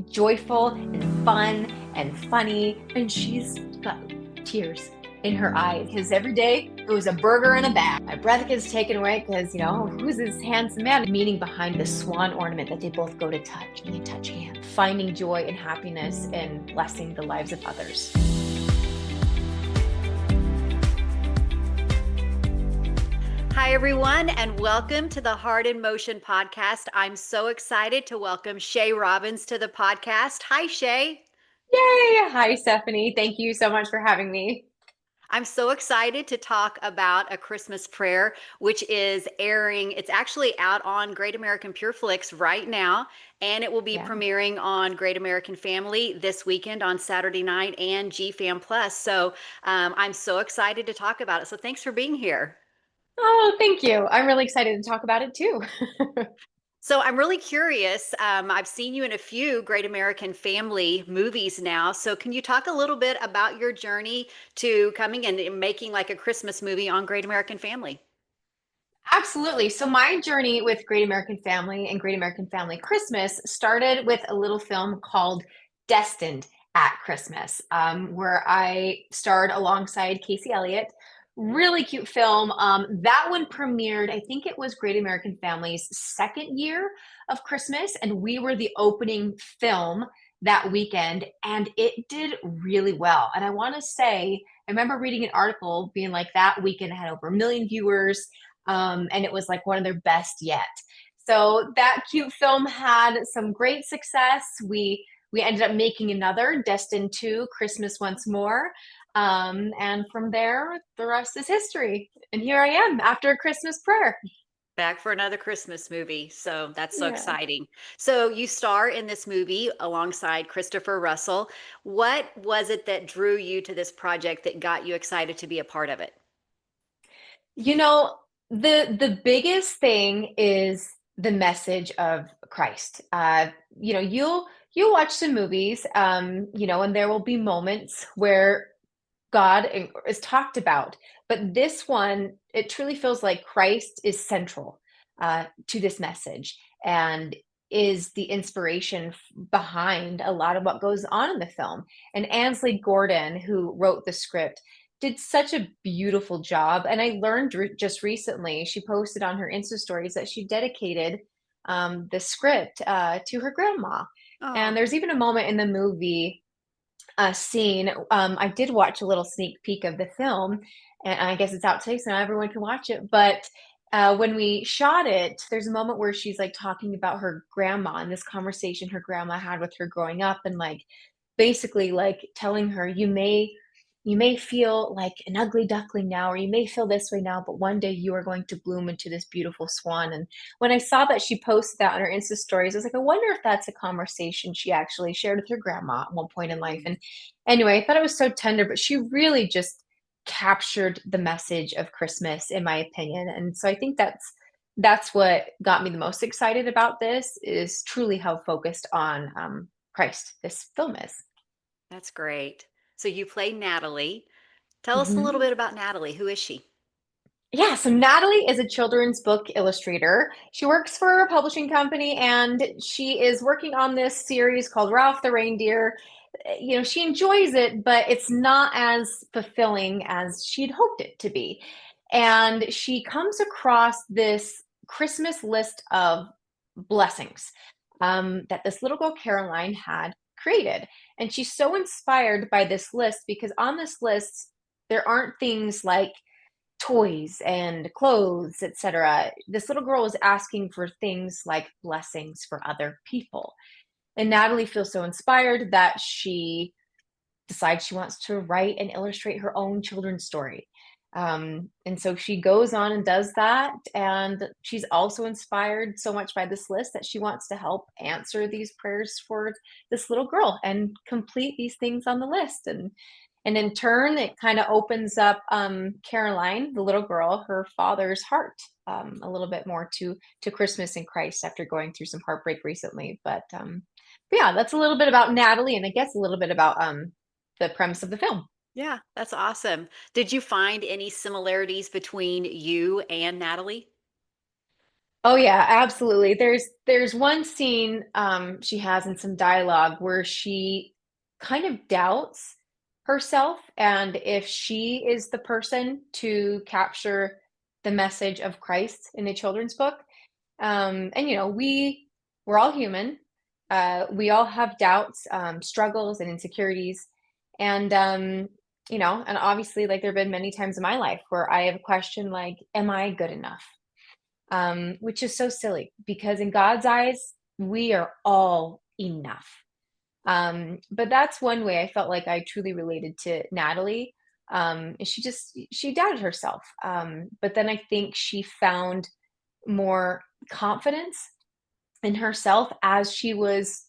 joyful and fun and funny. And she's got tears in her eyes because every day it was a burger in a bag. My breath gets taken away because, who's this handsome man? Meaning behind the swan ornament that they both go to touch and they touch hands. Finding joy and happiness and blessing the lives of others. Hi, everyone, and welcome to the Heart in Motion podcast. I'm so excited to welcome Shae Robins to the podcast. Hi, Shae. Yay! Hi, Stephanie. Thank you so much for having me. I'm so excited to talk about A Christmas Prayer, which is airing. It's actually out on Great American Pure Flix right now, and it will be Yeah. premiering on Great American Family this weekend on Saturday night and GFam Plus. So I'm so excited to talk about it. So thanks for being here. Oh, thank you. I'm really excited to talk about it too. So I'm really curious. I've seen you in a few Great American Family movies now. So can you talk a little bit about your journey to coming and making like a Christmas movie on Great American Family? Absolutely. So my journey with Great American Family and Great American Family Christmas started with a little film called Destined at Christmas, where I starred alongside Casey Elliott. Really cute film. That one premiered, I think it was Great American Family's second year of Christmas, and we were the opening film that weekend, and it did really well. And I want to say, I remember reading an article being like that weekend had over 1 million viewers, and it was like one of their best yet. So that cute film had some great success. We ended up making another, Destined 2, Christmas Once More. And from there, the rest is history. And here I am after a Christmas prayer. Back for another Christmas movie. So that's so Yeah. exciting. So you star in this movie alongside Christopher Russell. What was it that drew you to this project that got you excited to be a part of it? You know, the biggest thing is the message of Christ. You'll watch some movies, and there will be moments where is talked about. But this one, it truly feels like Christ is central to this message and is the inspiration behind a lot of what goes on in the film. And Ansley Gordon, who wrote the script, did such a beautiful job. And I learned just recently, she posted on her Insta stories that she dedicated the script to her grandma. And Oh, there's even a moment in the movie scene. I did watch a little sneak peek of the film, and I guess it's out today, so now everyone can watch it. But when we shot it, there's a moment where she's like talking about her grandma and this conversation her grandma had with her growing up, and like basically like telling her, you may feel like an ugly duckling now, or you may feel this way now, but one day you are going to bloom into this beautiful swan. And when I saw that she posted that on her Insta stories, I was like, I wonder if that's a conversation she actually shared with her grandma at one point in life. And anyway, I thought it was so tender, but she really just captured the message of Christmas, in my opinion. And so I think that's what got me the most excited about this, is truly how focused on Christ this film is. that's great. So you play Natalie. Tell us a little Mhm. bit about Natalie. Who is she? Yeah, so Natalie is a children's book illustrator. She works for a publishing company and she is working on this series called Ralph the Reindeer. She enjoys it, but it's not as fulfilling as she'd hoped it to be. And she comes across this Christmas list of blessings that this little girl, Caroline, had created. And she's so inspired by this list because on this list, there aren't things like toys and clothes, etc. This little girl is asking for things like blessings for other people. And Natalie feels so inspired that she decides she wants to write and illustrate her own children's story. And so she goes on and does that. And she's also inspired so much by this list that she wants to help answer these prayers for this little girl and complete these things on the list. And in turn, it kind of opens up Caroline, the little girl, her father's heart a little bit more to Christmas and Christ after going through some heartbreak recently. But yeah, that's a little bit about Natalie, and I guess a little bit about the premise of the film. Yeah, that's awesome. Did you find any similarities between you and Natalie? Oh yeah, absolutely. There's one scene she has in some dialogue where she kind of doubts herself and if she is the person to capture the message of Christ in a children's book. And we're all human. We all have doubts, struggles, and insecurities. And and obviously, like there have been many times in my life where I have questioned, like, am I good enough? Which is so silly because in God's eyes, we are all enough. But that's one way I felt like I truly related to Natalie. She doubted herself. But then I think she found more confidence in herself as she was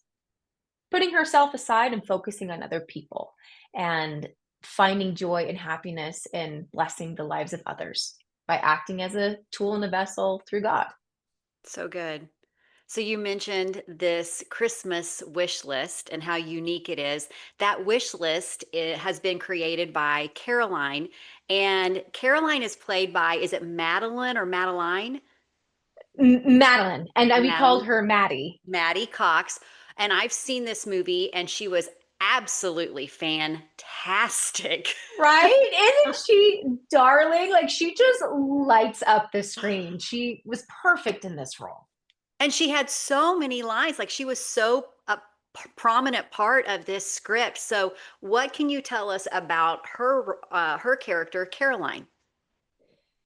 putting herself aside and focusing on other people and finding joy and happiness in blessing the lives of others by acting as a tool and a vessel through God. So good. So you mentioned this Christmas wish list and how unique it is. That wish list has been created by Caroline, and Caroline is played by, is it Madeline or Madeline? Madeline, and we called Madeline, her Maddie. Maddie Cox. And I've seen this movie, and she was absolutely fantastic. Right? Isn't she darling? Like she just lights up the screen. She was perfect in this role. And she had so many lines, like she was so a prominent part of this script. So, what can you tell us about her character, Caroline?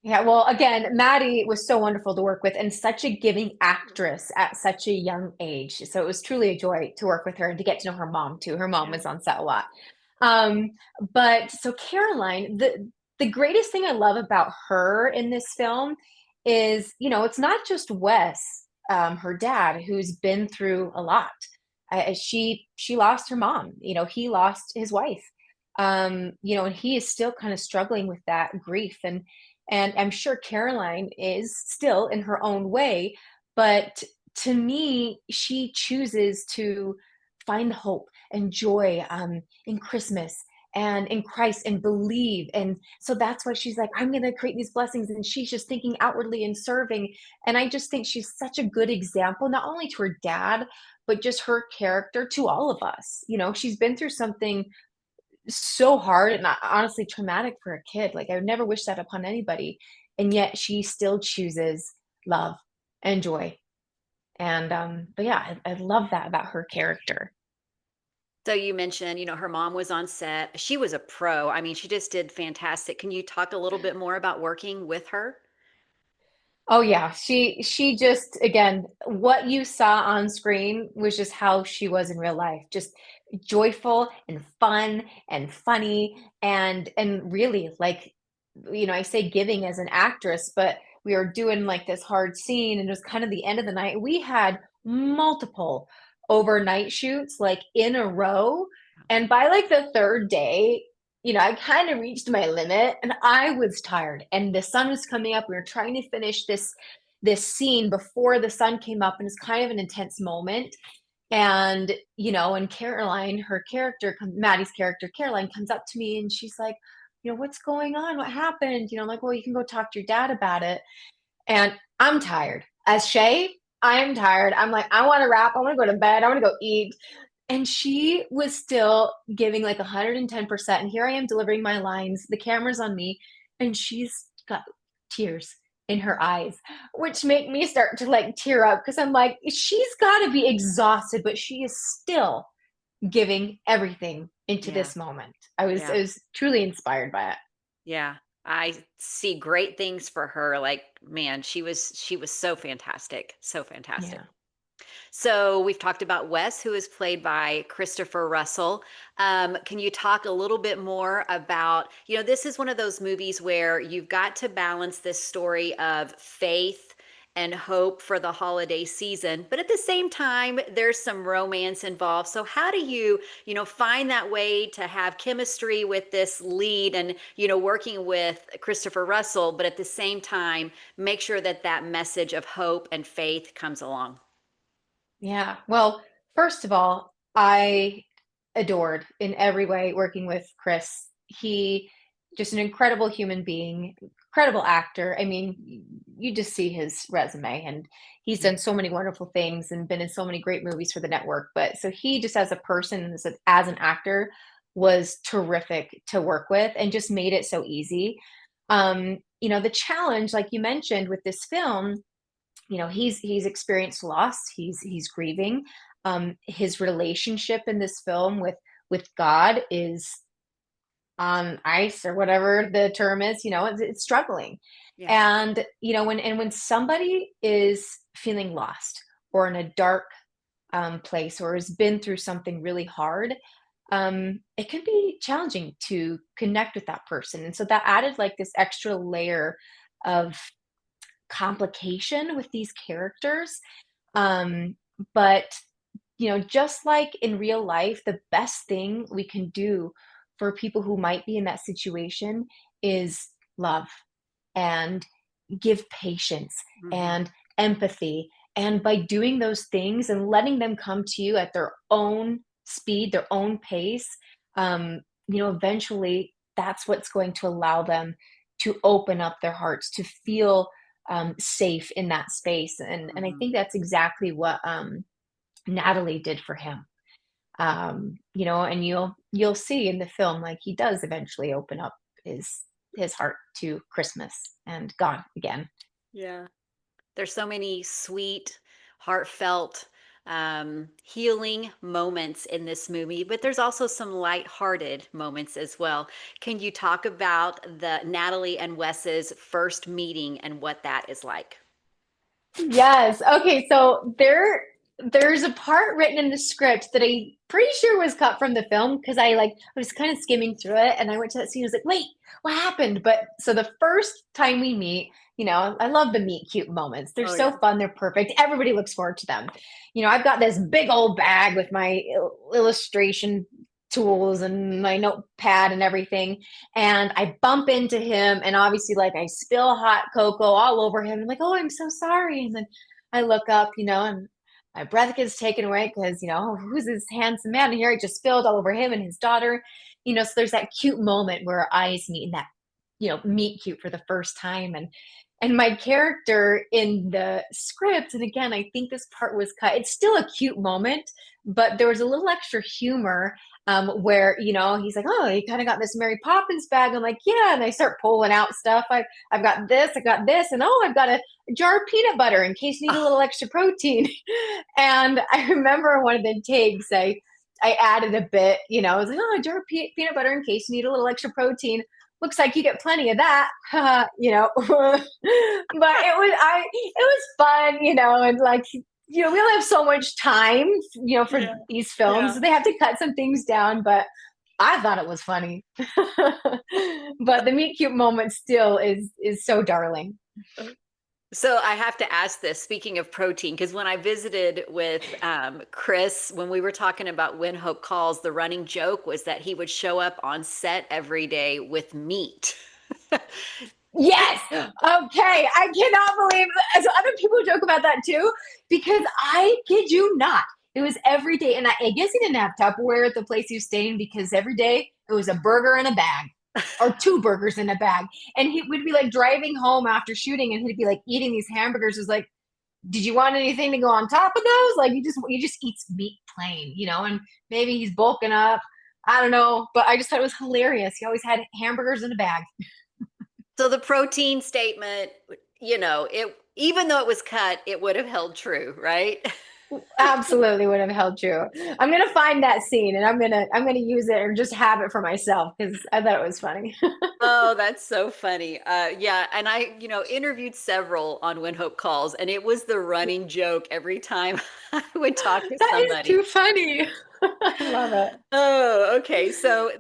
Yeah, well, again, Maddie was so wonderful to work with and such a giving actress at such a young age. So it was truly a joy to work with her and to get to know her mom too. Her mom Yeah. was on set a lot. Um, but so Caroline, the greatest thing I love about her in this film is, it's not just Wes, her dad, who's been through a lot. She lost her mom. He lost his wife. And he is still kind of struggling with that grief, and I'm sure Caroline is still in her own way, but to me, she chooses to find hope and joy in Christmas and in Christ and believe. And so that's why she's like, I'm going to create these blessings. And she's just thinking outwardly and serving. And I just think she's such a good example, not only to her dad, but just her character to all of us. She's been through something so hard and honestly traumatic for a kid. Like I would never wish that upon anybody. And yet she still chooses love and joy. And but yeah, I love that about her character. So, you mentioned, her mom was on set. She was a pro. I mean, she just did fantastic. Can you talk a little bit more about working with her? Oh yeah, she just again, what you saw on screen was just how she was in real life. Just joyful and fun and funny and really like I say giving as an actress, but we were doing like this hard scene and it was kind of the end of the night. We had multiple overnight shoots like in a row. And by like the third day, I kind of reached my limit and I was tired and the sun was coming up. We were trying to finish this scene before the sun came up and it's kind of an intense moment. And Caroline, her character, Maddie's character, Caroline comes up to me and she's like, what's going on? What happened? I'm like, well, you can go talk to your dad about it. And I'm tired. As Shae, I'm tired. I'm like, I want to wrap. I want to go to bed. I want to go eat. And she was still giving like 110%. And here I am delivering my lines. The camera's on me. And she's got tears in her eyes, which make me start to like tear up because I'm like, she's got to be exhausted, but she is still giving everything into Yeah. this moment. I Yeah. was truly inspired by it. Yeah. I see great things for her. Like, man, she was so fantastic. So fantastic. Yeah. So we've talked about Wes, who is played by Christopher Russell. Can you talk a little bit more about, this is one of those movies where you've got to balance this story of faith and hope for the holiday season, but at the same time, there's some romance involved. So how do you find that way to have chemistry with this lead and, working with Christopher Russell, but at the same time, make sure that that message of hope and faith comes along? Yeah. Well, first of all, I adored in every way working with Chris. He just an incredible human being, incredible actor. I mean, you just see his resume, and he's done so many wonderful things and been in so many great movies for the network. But so he just as a person, as an actor, was terrific to work with and just made it so easy. The challenge, like you mentioned with this film, he's experienced loss. He's grieving. His relationship in this film with God is on ice or whatever the term is. It's struggling. Yeah. And when somebody is feeling lost or in a dark place or has been through something really hard, it can be challenging to connect with that person. And so that added like this extra layer of complication with these characters. But just like in real life, the best thing we can do for people who might be in that situation is love and give patience Mhm. and empathy. And by doing those things and letting them come to you at their own speed, their own pace, eventually that's what's going to allow them to open up their hearts, to feel safe in that space. And I Mhm. think that's exactly what Natalie did for him. And you'll see in the film, like he does eventually open up his heart to Christmas and God again. Yeah. There's so many sweet, heartfelt, healing moments in this movie, but there's also some lighthearted moments as well. Can you talk about the Natalie and Wes's first meeting and what that is like? Yes. Okay. So there's a part written in the script that I pretty sure was cut from the film because I was kind of skimming through it and I went to that scene. I was like, wait, what happened? But so the first time we meet, I love the meet cute moments. They're Oh so yeah. fun. They're perfect. Everybody looks forward to them. I've got this big old bag with my illustration tools and my notepad and everything. And I bump into him, and obviously, like, I spill hot cocoa all over him. I'm like, oh, I'm so sorry. And then I look up, and my breath gets taken away because, who's this handsome man here? I just spilled all over him and his daughter. So there's that cute moment where our eyes meet and that, meet cute for the first time. And my character in the script, and again, I think this part was cut. It's still a cute moment, but there was a little extra humor where he's like, "Oh, you kind of got this Mary Poppins bag." I'm like, "Yeah," and I start pulling out stuff. I've got this, and oh, I've got a jar of peanut butter in case you need a Oh, little extra protein. And I remember one of the takes, I added a bit. I was like, "Oh, a jar of peanut butter in case you need a little extra protein." Looks like you get plenty of that, but it was fun, and like we only have so much time, for yeah. these films. Yeah. So they have to cut some things down, but I thought it was funny. But the meet cute moment still is so darling. So I have to ask this, speaking of protein, because when I visited with Chris, when we were talking about When Hope Calls, the running joke was that he would show up on set every day with meat. Yes. Okay. I cannot believe that. So other people joke about that too, because I kid you not, it was every day. And I guess he didn't have Tupperware at the place he was staying because every day it was a burger in a bag or two burgers in a bag. And he would be like driving home after shooting and he'd be like eating these hamburgers. Is like, did you want anything to go on top of those? Like you just eats meat plain, and maybe he's bulking up. I don't know, but I just thought it was hilarious. He always had hamburgers in a bag. So the protein statement, it even though it was cut, it would have held true, right? Absolutely would have held true. I'm gonna find that scene and I'm gonna use it or just have it for myself because I thought it was funny. Oh, that's so funny. Yeah, and I, interviewed several on When Hope Calls, and it was the running joke every time I would talk to That is somebody. too funny. I love it. Oh, okay. So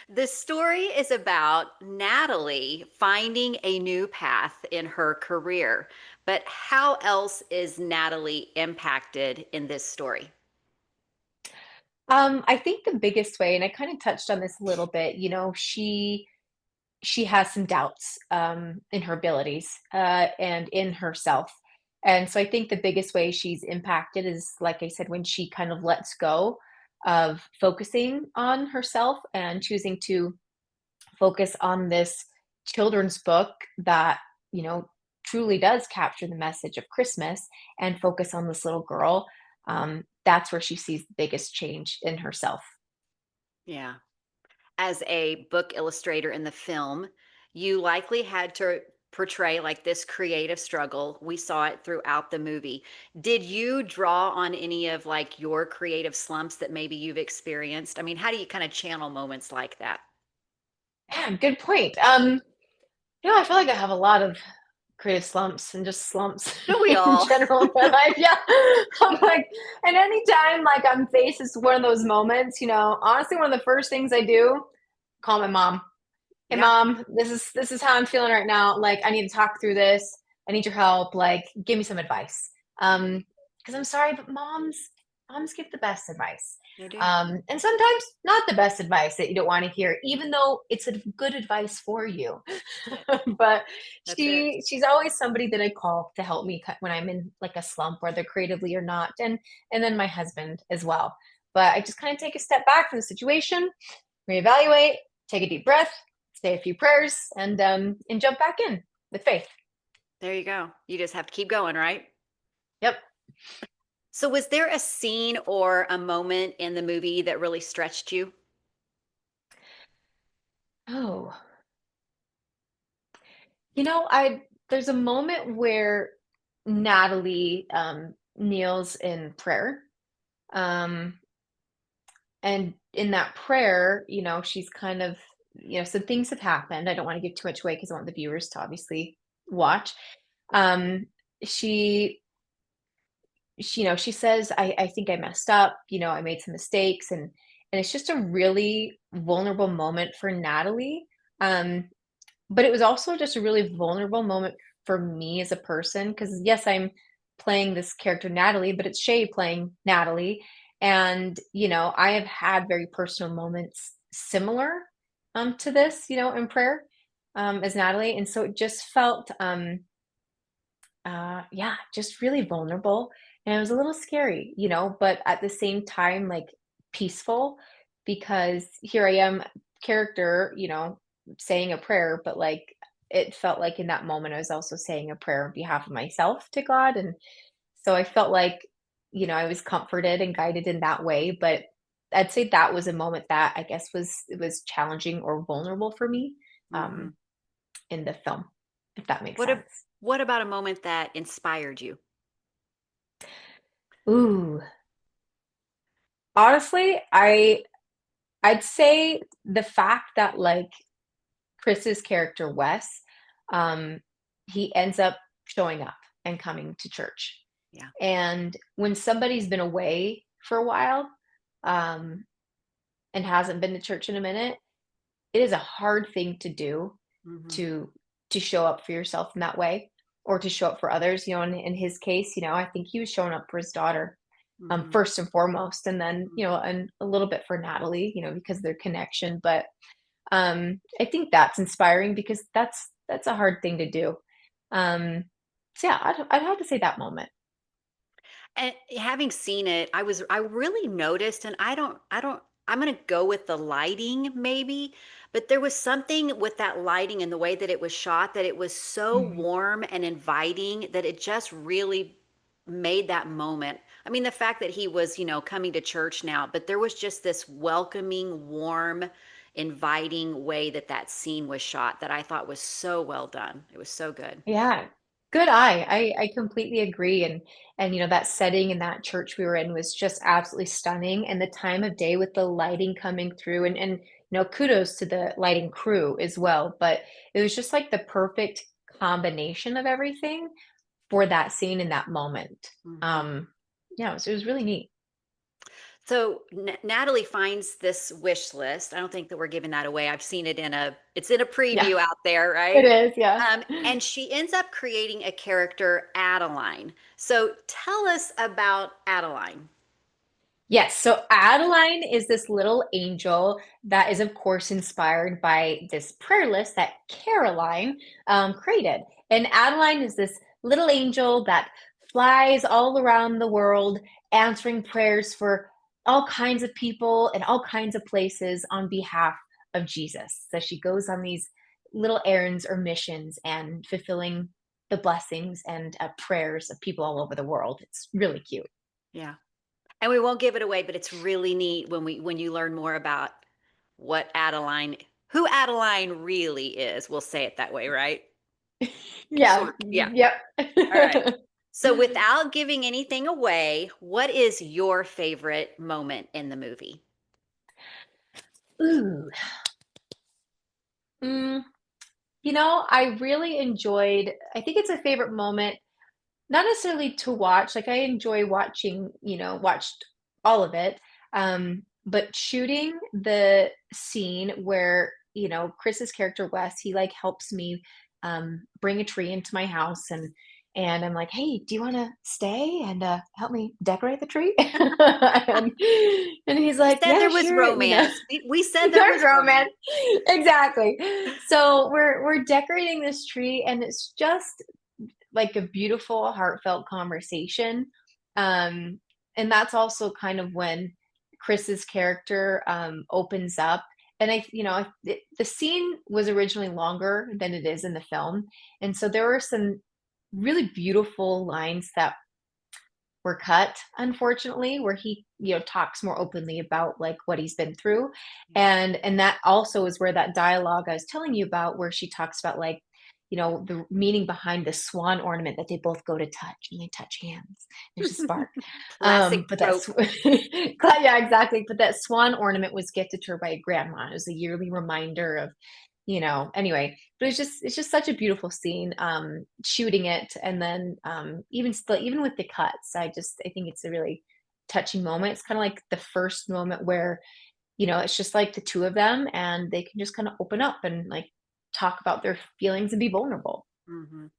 the story is about Natalie finding a new path in her career. But how else is Natalie impacted in this story? I think the biggest way, and I kind of touched on this a little bit, she has some doubts in her abilities and in herself. And so I think the biggest way she's impacted is, like I said, when she kind of lets go of focusing on herself and choosing to focus on this children's book that, you know, truly does capture the message of Christmas and focus on this little girl, that's where she sees the biggest change in herself. Yeah. As a book illustrator in the film, you likely had to portray like this creative struggle. We saw it throughout the movie. Did you draw on any of like your creative slumps that maybe you've experienced? I mean, how do you kind of channel moments like that? Yeah, good point. I feel like I have a lot of creative slumps and just slumps Don't we in all? general in my life. Yeah. I'm like, and anytime like I'm faced with one of those moments, honestly, one of the first things I do, call my mom. Hey Yeah, mom, this is how I'm feeling right now. Like I need to talk through this. I need your help. Like give me some advice. Because I'm sorry, but moms give the best advice. they do. And sometimes not the best advice that you don't want to hear, even though it's a good advice for you. But That's it. she's always somebody that I call to help me when I'm in like a slump, whether creatively or not, and then my husband as well. But I just kind of take a step back from the situation, reevaluate, take a deep breath, say a few prayers, and jump back in with faith. There you go. You just have to keep going, right? Yep. So, was there a scene or a moment in the movie that really stretched you? Oh, I there's a moment where Natalie kneels in prayer. Um, and in that prayer, she's kind of, some things have happened. I don't want to give too much away because I want the viewers to obviously watch. Um, she she says, I think I messed up, I made some mistakes, and it's just a really vulnerable moment for Natalie. Um, but it was also just a really vulnerable moment for me as a person because yes, I'm playing this character Natalie, but it's Shae playing Natalie. And, I have had very personal moments similar to this, in prayer as Natalie. And so it just felt yeah, just really vulnerable, and it was a little scary, but at the same time, like, peaceful because here I am, character, saying a prayer, but, like, it felt like in that moment, I was also saying a prayer on behalf of myself to God, and so I felt like, I was comforted and guided in that way, but I'd say that was a moment that I guess was challenging or vulnerable for me, um, Mhm. in the film, if that makes What ab sense. what about a moment that inspired you? Ooh. Honestly, I'd say the fact that, like, Chris's character, Wes, um, he ends up showing up and coming to church. Yeah. And when somebody's been away for a while, um, and hasn't been to church in a minute, it is a hard thing to do Mhm. to to show up for yourself in that way or to show up for others. In his case, I think he was showing up for his daughter, Mhm. first and foremost, and then, Mhm. and a little bit for Natalie, because of their connection. But I think that's inspiring because that's a hard thing to do. So yeah, I'd have to say that moment. And having seen it, I really noticed, and I'm gonna go with the lighting maybe, but there was something with that lighting and the way that it was shot that it was so Mhm. warm and inviting that it just really made that moment. I mean, the fact that he was, coming to church now, but there was just this welcoming, warm, inviting way that that scene was shot that I thought was so well done. It was so good. Yeah, good eye. I completely agree, and that setting in that church we were in was just absolutely stunning, and the time of day with the lighting coming through, and kudos to the lighting crew as well. But it was just like the perfect combination of everything for that scene in that moment. Mhm. Um, yeah, it was really neat. So Natalie finds this wish list. I don't think that we're giving that away. I've seen it it's in a Yeah, preview out there, it right? is. Yeah. And she ends up creating a character, Adeline. So tell us about Adeline. Yes, so Adeline is this little angel that is, of course, inspired by this prayer list that Caroline created. And Adeline is this little angel that flies all around the world, answering prayers for all kinds of people and all kinds of places on behalf of Jesus. So she goes on these little errands or missions and fulfilling the blessings and prayers of people all over the world. It's really cute. Yeah. And we won't give it away, but it's really neat when you learn more about what Adeline who Adeline really is. We'll say it that way, right? Yeah. Sort yeah. Yep. All right. So without giving anything away, what is your favorite moment in the movie? Ooh. Mm, I really enjoyed, I think it's a favorite moment, not necessarily to watch. Like I enjoy watching, watched all of it. But shooting the scene where, Chris's character Wes, he like helps me bring a tree into my house and I'm like, "Hey, do you want to stay and help me decorate the tree?" and, and he's We like, said "Yeah, there was sure." romance. We said there There's was romance. romance. Exactly. So we're decorating this tree and it's just like a beautiful, heartfelt conversation. Um, and that's also kind of when Chris's character opens up. And the scene was originally longer than it is in the film. And so there were some really beautiful lines that were cut, unfortunately, where he, talks more openly about like what he's been through. Yeah. And that also is where that dialogue I was telling you about, where she talks about like, the meaning behind the swan ornament that they both go to touch and they touch hands. There's a spark. Classic But trope. that's yeah, exactly. But that swan ornament was gifted to her by a grandma. It was a yearly reminder of, anyway, but it's just such a beautiful scene, shooting it, and then even with the cuts, I think it's a really touching moment. It's kind of like the first moment where, it's just like the two of them and they can just kind of open up and like talk about their feelings and be vulnerable. Mhm.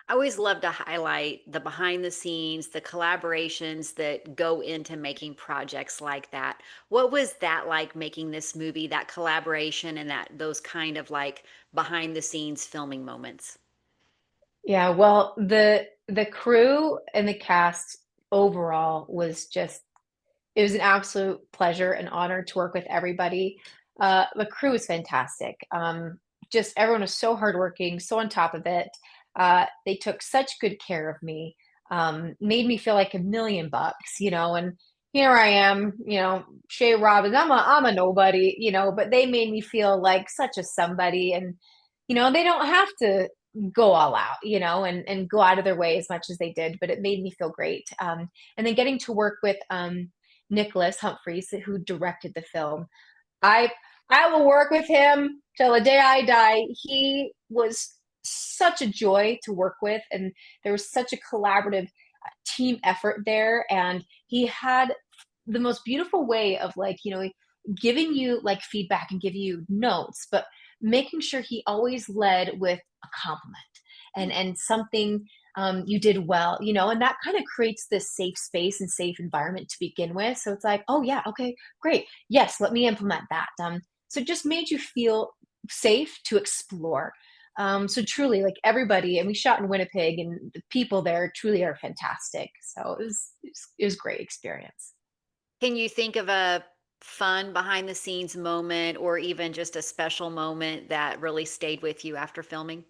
I always love to highlight the behind the scenes, the collaborations that go into making projects like that. What was that like making this movie, that collaboration and that those kind of like behind the scenes filming moments? Yeah, well, the crew and the cast overall was just it was an absolute pleasure and honor to work with everybody. The crew was fantastic. Just everyone was so hardworking, so on top of it. They took such good care of me, made me feel like $1 million, and here I am, Shae Robins. I'm a nobody, but they made me feel like such a somebody, and they don't have to go all out, and go out of their way as much as they did, but it made me feel great. And then getting to work with Nicholas Humphreys, who directed the film. I I will work with him till the day I die. He was such a joy to work with, and there was such a collaborative team effort there. And he had the most beautiful way of like, giving you like feedback and giving you notes, but making sure he always led with a compliment and something you did well, and that kind of creates this safe space and safe environment to begin with. So it's like, oh yeah, okay, great, yes, let me implement that. So it just made you feel safe to explore. So truly, like everybody, and we shot in Winnipeg, and the people there truly are fantastic. So it was great experience. Can you think of a fun behind the scenes moment or even just a special moment that really stayed with you after filming?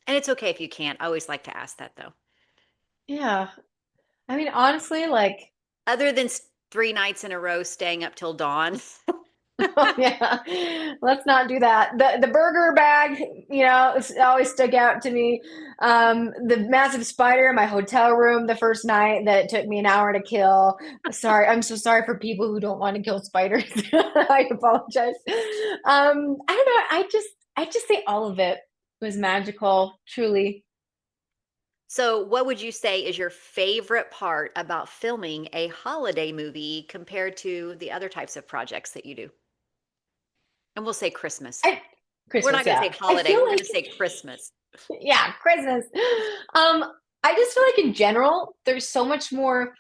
And it's okay if you can't. I always like to ask that though. Yeah, I mean, honestly, like, Other than 3 nights in a row staying up till dawn. oh yeah, let's not do that. The burger bag, it's always stuck out to me. The massive spider in my hotel room the first night that it took me an hour to kill. Sorry, I'm so sorry for people who don't want to kill spiders. I apologize. I don't know. I just say all of it was magical, truly. So, what would you say is your favorite part about filming a holiday movie compared to the other types of projects that you do? And we'll say Christmas. I We're not Christmas, going to yeah. say I holiday, feel we're going like to say Christmas. yeah, Christmas. Um, I just feel like in general, there's so much more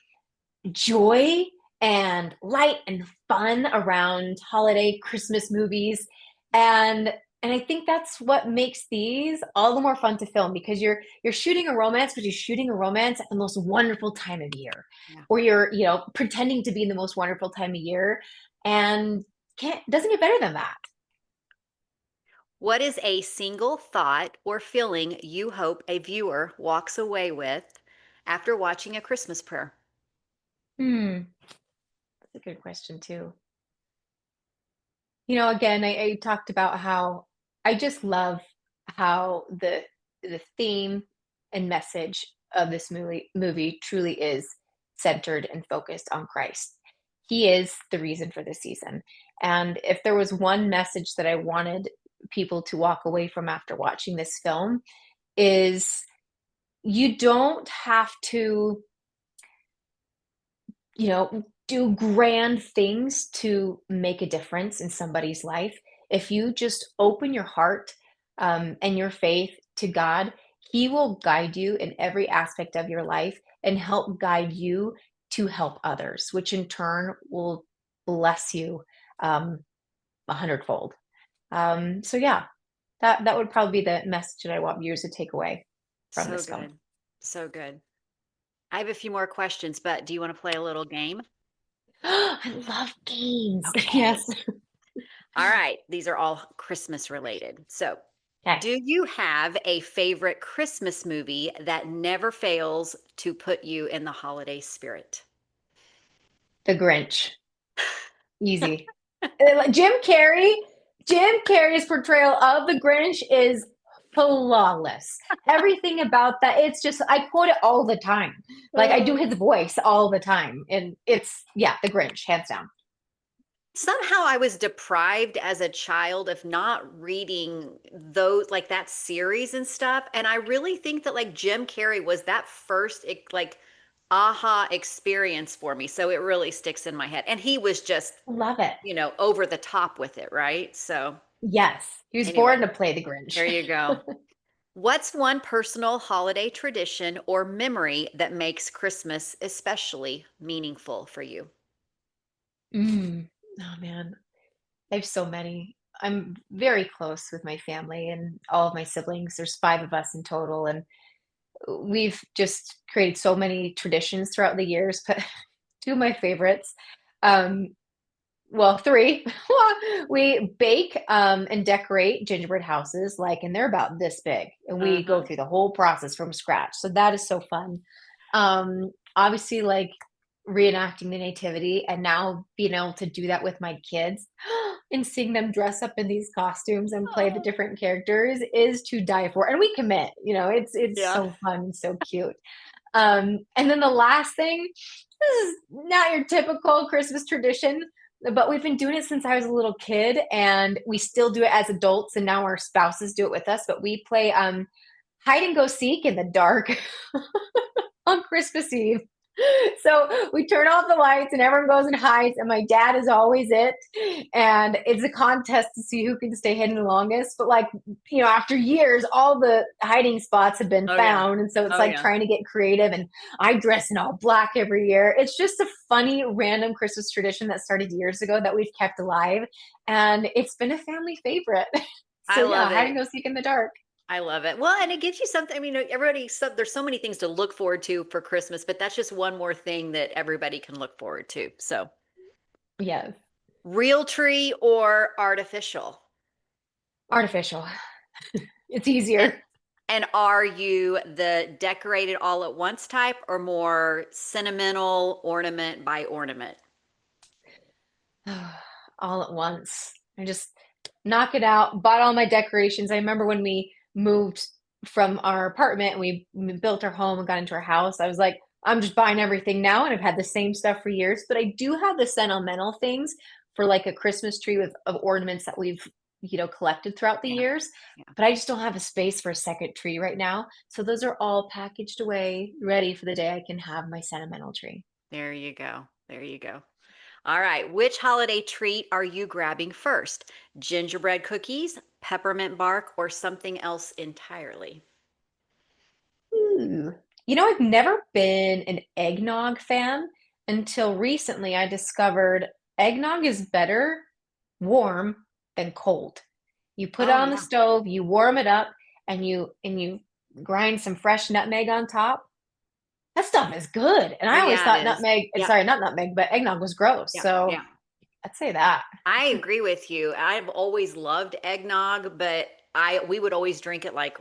joy and light and fun around holiday Christmas movies. And I think that's what makes these all the more fun to film, because you're shooting a romance, but you're shooting a romance at the most wonderful time of year. Yeah. Or you're, pretending to be in the most wonderful time of year, and can't doesn't get better than that. What is a single thought or feeling you hope a viewer walks away with after watching A Christmas Prayer? Hmm, that's a good question too. Again, I talked about how I just love how the theme and message of this movie truly is centered and focused on Christ. He is the reason for this season. And if there was one message that I wanted people to walk away from after watching this film is you don't have to do grand things to make a difference in somebody's life. If you just open your heart and your faith to God, He will guide you in every aspect of your life and help guide you to help others, which in turn will bless you um, a hundredfold. So yeah, that would probably be the message that I want viewers to take away from So this film. good. So good. I have a few more questions, but do you want to play a little game? I love games. Okay. Yes. All right. These are all Christmas related. So, Okay. do you have a favorite Christmas movie that never fails to put you in the holiday spirit? The Grinch. Easy. Like, Jim Carrey's portrayal of the Grinch is flawless. Everything about that, it's just I quote it all the time. Like I do Uh, his voice all the time. And it's yeah, the Grinch, hands down. Somehow I was deprived as a child of not reading those like that series and stuff. And I really think that like Jim Carrey was that first like aha experience for me. So it really sticks in my head. And he was just, Love it. over the top with it, right? So Yes. He was anyway, born to play the Grinch. there you go. What's one personal holiday tradition or memory that makes Christmas especially meaningful for you? Mm. Oh man. I have so many. I'm very close with my family and all of my siblings. There's five of us in total, and we've just created so many traditions throughout the years. But two of my favorites, um, well, three, we bake and decorate gingerbread houses, like, and they're about this big, and we go Uh-huh. through the whole process from scratch. So that is so fun. Obviously, like reenacting the nativity, and now being able to do that with my kids and seeing them dress up in these costumes and play the Oh, different characters is to die for. And we commit, it's yeah. so fun and so cute. And then the last thing, this is not your typical Christmas tradition, but we've been doing it since I was a little kid, and we still do it as adults, and now our spouses do it with us. But we play hide and go seek in the dark on Christmas Eve. So we turn off the lights and everyone goes and hides, and my dad is always it. And it's a contest to see who can stay hidden the longest. But like, after years, all the hiding spots have been Oh yeah. found. And so it's Oh like yeah. trying to get creative. And I dress in all black every year. It's just a funny, random Christmas tradition that started years ago that we've kept alive. And it's been a family favorite. I So yeah, love hide and it. go seek in the dark. I love it. Well, and it gives you something. I mean, everybody, there's so many things to look forward to for Christmas, but that's just one more thing that everybody can look forward to. So, Yes. real tree or artificial? Artificial. It's And easier. and are you the decorated all at once type or more sentimental ornament by ornament? All at once. I just knock it out, bought all my decorations. I remember when we moved from our apartment and we built our home and got into our house, I was like, I'm just buying everything now. And I've had the same stuff for years, but I do have the sentimental things for like a Christmas tree of ornaments that we've, collected throughout the Yeah. years. Yeah. But I just don't have a space for a second tree right now. So those are all packaged away, ready for the day I can have my sentimental tree. There you go. There you go. All right. Which holiday treat are you grabbing first? Gingerbread cookies, peppermint bark, or something else entirely? Ooh. I've never been an eggnog fan until recently I discovered eggnog is better warm than cold. You put it Oh, on the yeah. stove, you warm it up, and you grind some fresh nutmeg on top. That stuff is good. And I always Yeah, it thought is. nutmeg, Yeah. sorry, not nutmeg, but eggnog was gross. Yeah. So Yeah. I'd say that. I agree with you. I've always loved eggnog, but I we would always drink it like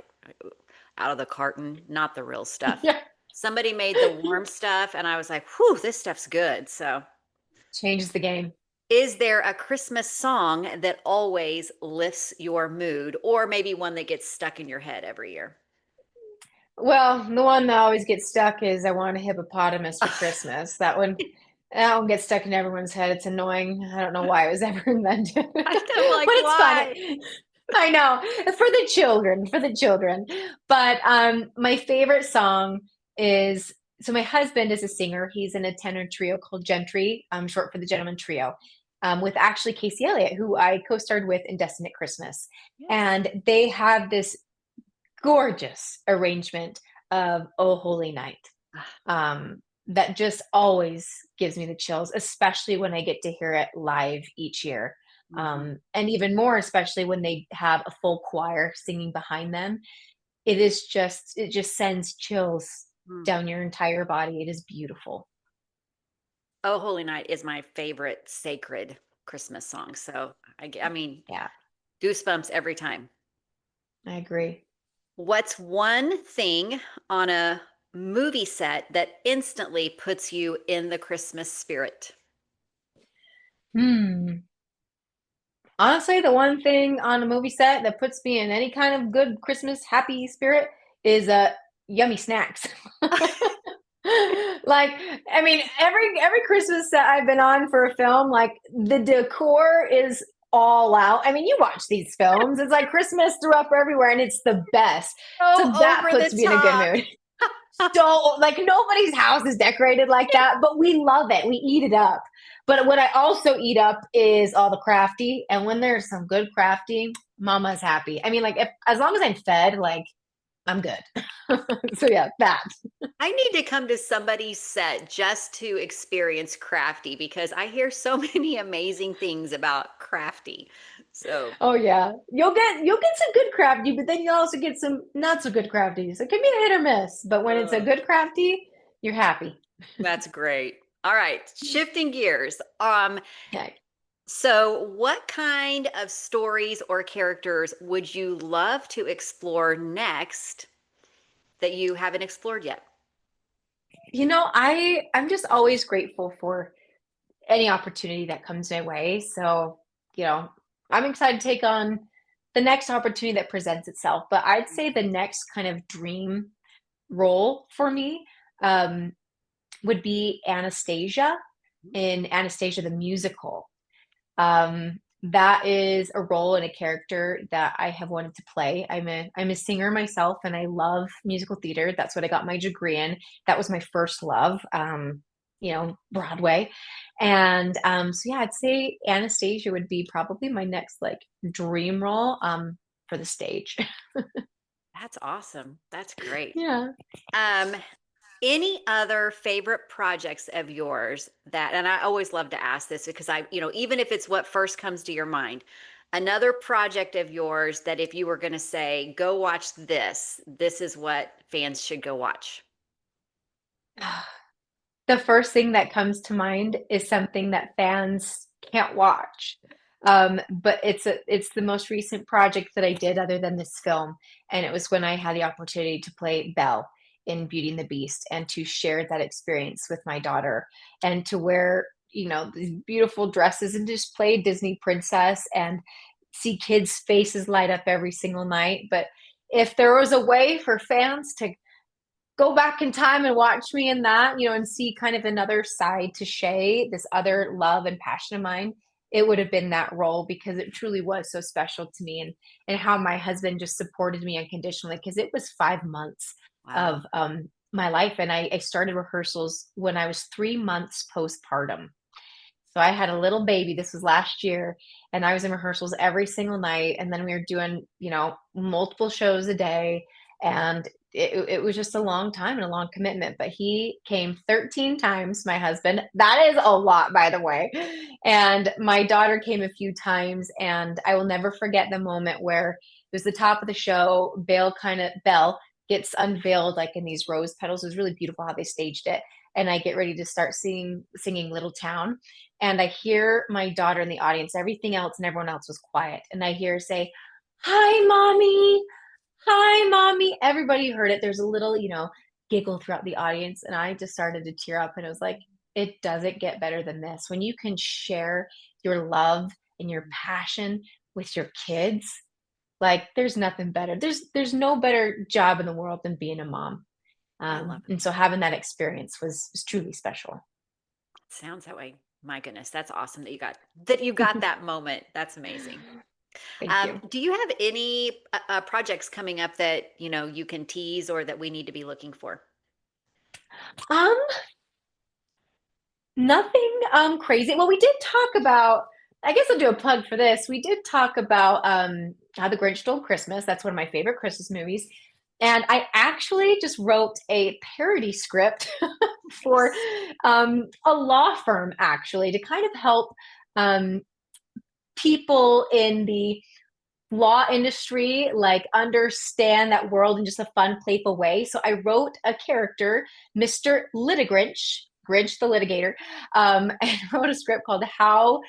out of the carton, not the real stuff. Yeah. Somebody made the warm stuff, and I was like, whew, this stuff's good. So, Changes the game. is there a Christmas song that always lifts your mood, or maybe one that gets stuck in your head every year? Well, the one that always gets stuck is "I Want a Hippopotamus for Christmas." That one gets stuck in everyone's head. It's annoying. I don't know why it was ever invented, but I'm like, it's fun. why? I know. For the children, for the children. But my favorite song is, so my husband is a singer. He's in a tenor trio called Gentry, short for the Gentleman Trio, with actually Casey Elliott, who I co-starred with in Destined at Christmas. Yes. And they have this gorgeous arrangement of "Oh Holy Night," that just always gives me the chills, especially when I get to hear it live each year. Mhm. And even more, especially when they have a full choir singing behind them. It just sends chills Mm. down your entire body. It is beautiful. Oh, Holy Night is my favorite sacred Christmas song. So I mean, Yeah, goosebumps every time. I agree. What's one thing on a movie set that instantly puts you in the Christmas spirit? Hmm. Honestly, the one thing on a movie set that puts me in any kind of good Christmas happy spirit is yummy snacks. Like, I mean, every Christmas that I've been on for a film, like the decor is all out. I mean, you watch these films, it's like Christmas threw up everywhere and it's the best. So So that over the puts me in a good top. mood. So, like, nobody's house is decorated like that, but we love it. We eat it up. But what I also eat up is all the crafty. And when there's some good crafty, mama's happy. I mean, like, if as long as I'm fed, like, I'm good. So yeah, that. I need to come to somebody's set just to experience Crafty because I hear so many amazing things about Crafty. So Oh yeah, you'll get some good crafty, but then you'll also get some not so good crafties. It can be a hit or miss, but when it's a uh, good crafty, you're happy. that's great. All right, shifting gears. Okay. So what kind of stories or characters would you love to explore next that you haven't explored yet? I'm just always grateful for any opportunity that comes my way. So, you know, I'm excited to take on the next opportunity that presents itself. But I'd say the next kind of dream role for me um, would be Anastasia in Anastasia the musical. That is a role and a character that I have wanted to play. I'm a singer myself, and I love musical theater. That's what I got my degree in. That was my first love. Broadway, and so yeah, I'd say Anastasia would be probably my next like dream role for the stage. That's awesome. That's great. Yeah. Um, any other favorite projects of yours that, and I always love to ask this because even if it's what first comes to your mind, another project of yours that if you were going to say, go watch this, this is what fans should go watch. The first thing that comes to mind is something that fans can't watch. But it's the most recent project that I did other than this film, and it was when I had the opportunity to play Belle in Beauty and the Beast and to share that experience with my daughter and to wear, these beautiful dresses and just play Disney princess and see kids' faces light up every single night. But if there was a way for fans to go back in time and watch me in that, and see kind of another side to Shae, this other love and passion of mine, it would have been that role because it truly was so special to me and how my husband just supported me unconditionally because it was 5 months Wow. of my life. And I started rehearsals when I was 3 months postpartum. So I had a little baby. This was last year, and I was in rehearsals every single night. And then we were doing, multiple shows a day. And it was just a long time and a long commitment. But he came 13 times, my husband. That is a lot, by the way. And my daughter came a few times. And I will never forget the moment where it was the top of the show. Belle gets unveiled like in these rose petals. It was really beautiful how they staged it. and I get ready to start singing Little Town, and I hear my daughter in the audience. Everything else and everyone else was quiet, and I hear her say, "Hi, mommy. Hi, mommy." Everybody heard it. There's a little, giggle throughout the audience, and I just started to tear up, and it was like, it doesn't get better than this. When you can share your love and your passion with your kids, like, there's nothing better. There's no better job in the world than being a mom. I love it. And so having that experience was truly special. Sounds that way. My goodness, that's awesome that you got that moment. That's amazing. Thank you. Do you have any projects coming up that you can tease or that we need to be looking for? Um, Nothing crazy. Well, we did talk about, I guess I'll do a plug for this. We did talk about How the Grinch Stole Christmas. That's one of my favorite Christmas movies. And I actually just wrote a parody script for Nice. a law firm, actually, to kind of help um, people in the law industry like understand that world in just a fun, playful way. So I wrote a character, Mr. Litigrinch, Grinch the litigator, and wrote a script called How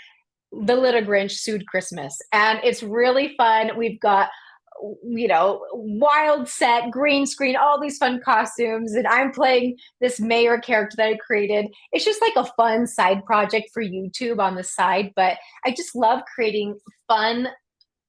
the Little Grinch Sued Christmas. And it's really fun. We've got wild set, green screen, all these fun costumes, and I'm playing this mayor character that I created. It's just like a fun side project for YouTube on the side, but I just love creating fun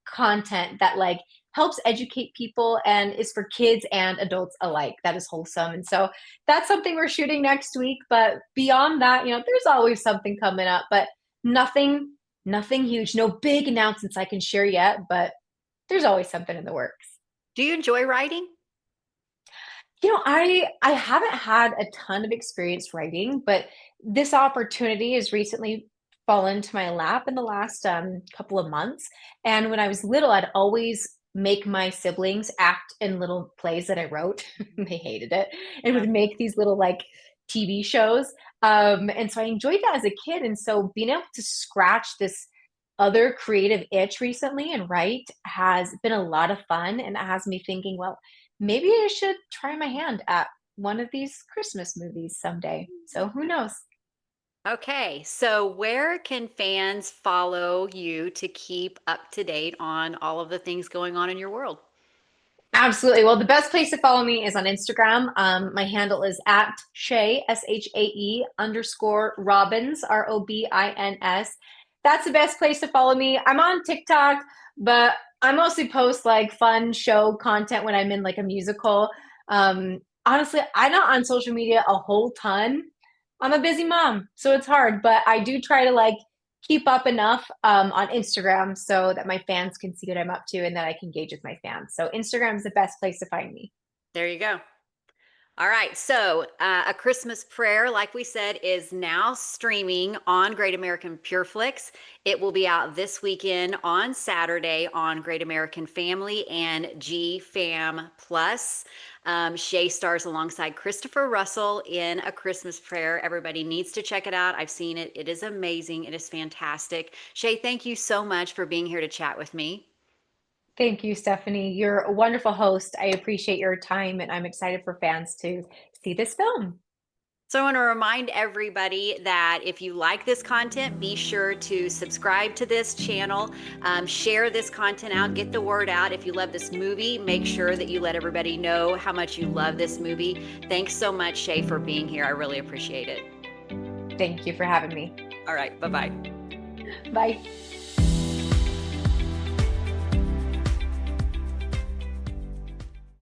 content that like helps educate people and is for kids and adults alike, that is wholesome. And so that's something we're shooting next week, but beyond that, there's always something coming up, but nothing huge, no big announcements I can share yet, but there's always something in the works. Do you enjoy writing? I haven't had a ton of experience writing, but this opportunity has recently fallen to my lap in the last couple of months. And when I was little, I'd always make my siblings act in little plays that I wrote. They hated it, and Yeah. would make these little like TV shows. And so I enjoyed that as a kid. And so being able to scratch this other creative itch recently and write has been a lot of fun, and it has me thinking, well, maybe I should try my hand at one of these Christmas movies someday. So who knows? Okay, so where can fans follow you to keep up to date on all of the things going on in your world? Absolutely. Well, the best place to follow me is on Instagram. My handle is at Shae, SHAE underscore Robins, ROBINS. That's the best place to follow me. I'm on TikTok, but I mostly post like fun show content when I'm in like a musical. Honestly, I'm not on social media a whole ton. I'm a busy mom, so it's hard, but I do try to like keep up enough on Instagram so that my fans can see what I'm up to and that I can engage with my fans. So Instagram is the best place to find me. There you go. All right. So, A Christmas Prayer, like we said, is now streaming on Great American Pureflix. It will be out this weekend on Saturday on Great American Family and G Fam Plus. Shay stars alongside Christopher Russell in A Christmas Prayer. Everybody needs to check it out. I've seen it. It is amazing. It is fantastic. Shay, thank you so much for being here to chat with me. Thank you, Stephanie. You're a wonderful host. I appreciate your time, and I'm excited for fans to see this film. So I want to remind everybody that if you like this content, be sure to subscribe to this channel, share this content out, get the word out. If you love this movie, make sure that you let everybody know how much you love this movie. Thanks so much, Shay, for being here. I really appreciate it. Thank you for having me. All right, bye-bye. Bye.